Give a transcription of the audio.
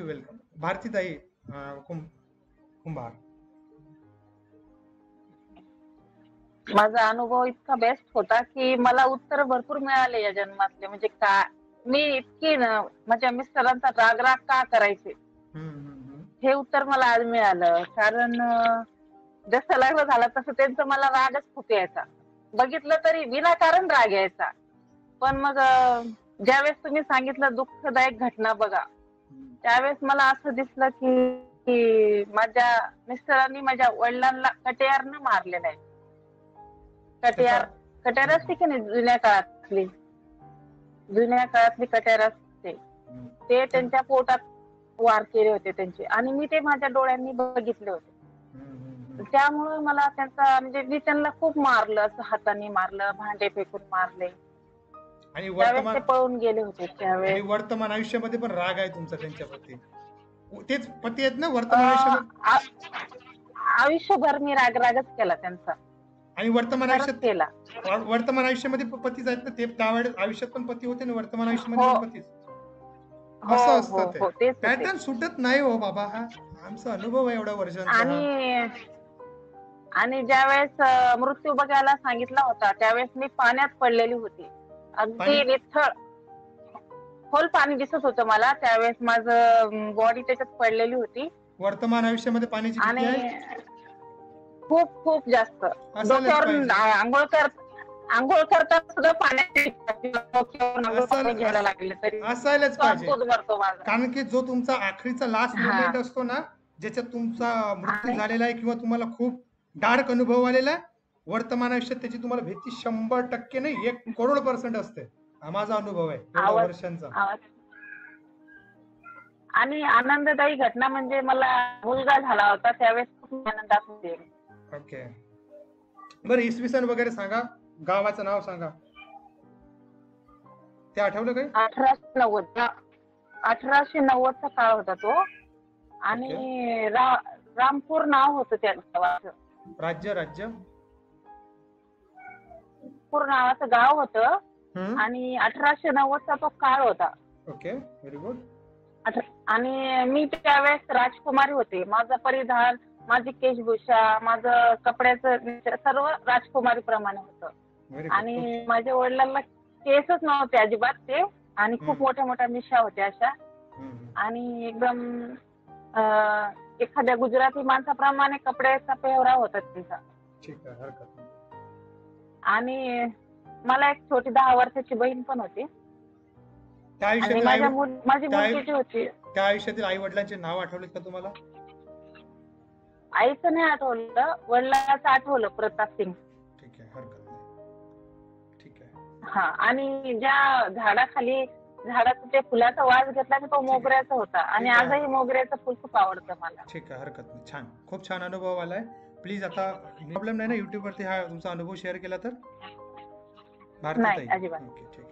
Welcome. भारतीताई कुंभार. माझा अनुभव इतका बेस्ट होता की मला उत्तर भरपूर मिळाले या जन्मातले. म्हणजे का मी इतकी माझ्या मिस्टरांचा राग का करायचे हे उत्तर मला आज मिळालं. कारण जसं लग्न झालं तसं त्यांचं मला रागच खूप यायचा. बघितलं तरी विनाकारण राग यायचा. पण मग ज्यावेळेस तुम्ही सांगितलं दुःखदायक घटना बघा, त्यावेळेस मला असं दिसलं की माझ्या मिस्टरांनी माझ्या वडिलांना कट्यारनं मारलेलं आहे. कट्यार असते की नाही जुन्या काळातली कट्यार असते, ते त्यांच्या पोटात वार केले होते त्यांचे, आणि मी ते माझ्या डोळ्यांनी बघितले होते. त्यामुळे मला त्यांचा म्हणजे मी त्यांना खूप मारलं, असं हाताने मारलं, भांडे फेकून मारले. आणि त्यावेळेस ते पळून गेले होते. त्यावेळेस वर्तमान आयुष्यामध्ये पण राग आहे तुमचा त्यांच्याप्रती. तेच पती आहेत ना वर्तमान आयुष्यामध्ये? आयुष्यभर मी रागच केला त्यांचा. आणि वर्तमान आयुष्यामध्ये पतीच आहेत ना ते? त्यावेळेस आयुष्यात पण पती होते आणि वर्तमान आयुष्यामध्ये पण पतीच. असं असतं ते. पॅटर्न सुटत नाही हो बाबा. हा आमचा अनुभव आहे एवढ्या वर्षांचा. आणि ज्यावेळेस मृत्यू बघायला सांगितला होता त्यावेळेस मी पाण्यात पडलेली होती. अगदी निथळ खोल पाणी दिसत होतं मला. त्यावेळेस माझं बॉडी त्याच्यात पडलेली होती. वर्तमान आयुष्यामध्ये पाण्याची भीती आहे खूप खूप जास्त. डोक्यावर आंघोळ करता सुद्धा पाण्याची घ्यायला लागले तरी असायलाच पाहिजे. कारण की जो तुमचा आखरीचा लास्ट मोमेंट असतो ना, ज्याच्यात तुमचा मृत्यू झालेला आहे किंवा तुम्हाला खूप डार्क अनुभव आलेला आहे, वर्तमान आयुष्यात त्याची तुम्हाला भीती 100% नाही 1,000,000% असते. हा माझा अनुभव आहे एवढ्या वर्षांचा. आणि आनंददायी घटना म्हणजे मला मुलगा झाला होता, त्यावेळेस खूप आनंदात होते. ओके. बरं इसवी सन वगैरे सांगा, गावाचं नाव सांगा, ते आठवलं काही? 1890चा काळ होता तो. आणि रामपूर नाव होतं त्या गावाचं. राज्य पूर नावाचं गाव होतं आणि 1890चा तो काळ होता. Okay, very good. आणि मी त्यावेळेस राजकुमारी होते. माझं परिधान, माझी केशभूषा, माझं कपड्याचं सर्व राजकुमारी प्रमाणे होतं. आणि माझ्या वडिलांना केसच नव्हते अजिबात ते, आणि खूप मोठ्या मोठ्या मिशा होत्या अशा, आणि एकदम एखाद्या गुजराती माणसाप्रमाणे कपड्याचा पेहराव होता त्यांचा. आणि मला एक छोटी 10 वर्षाची बहीण पण होती. आणि माझी मुलगी होती. त्या आयुष्यातील आई वडिलांचे नाव आठवले का तुम्हाला? आईचं नाही आठवलं, वडिलांचं आठवलं, प्रताप सिंग. ठीक आहे, हरकत नाही. ठीक आहे. हा, आणि ज्या झाडाखाली झाडाचं ते फुलाचा वास घेतला की तो मोगऱ्याचा होता, आणि आजही मोगऱ्याचं फुल खूप आवडतं मला. ठीक आहे, हरकत नाही. छान, खूप छान अनुभव आलाय. प्लीज आता प्रॉब्लेम नाही ना युट्यूब वरती हा तुमचा अनुभव शेअर केला तर? नाही, अजिबात. ओके, ठीक.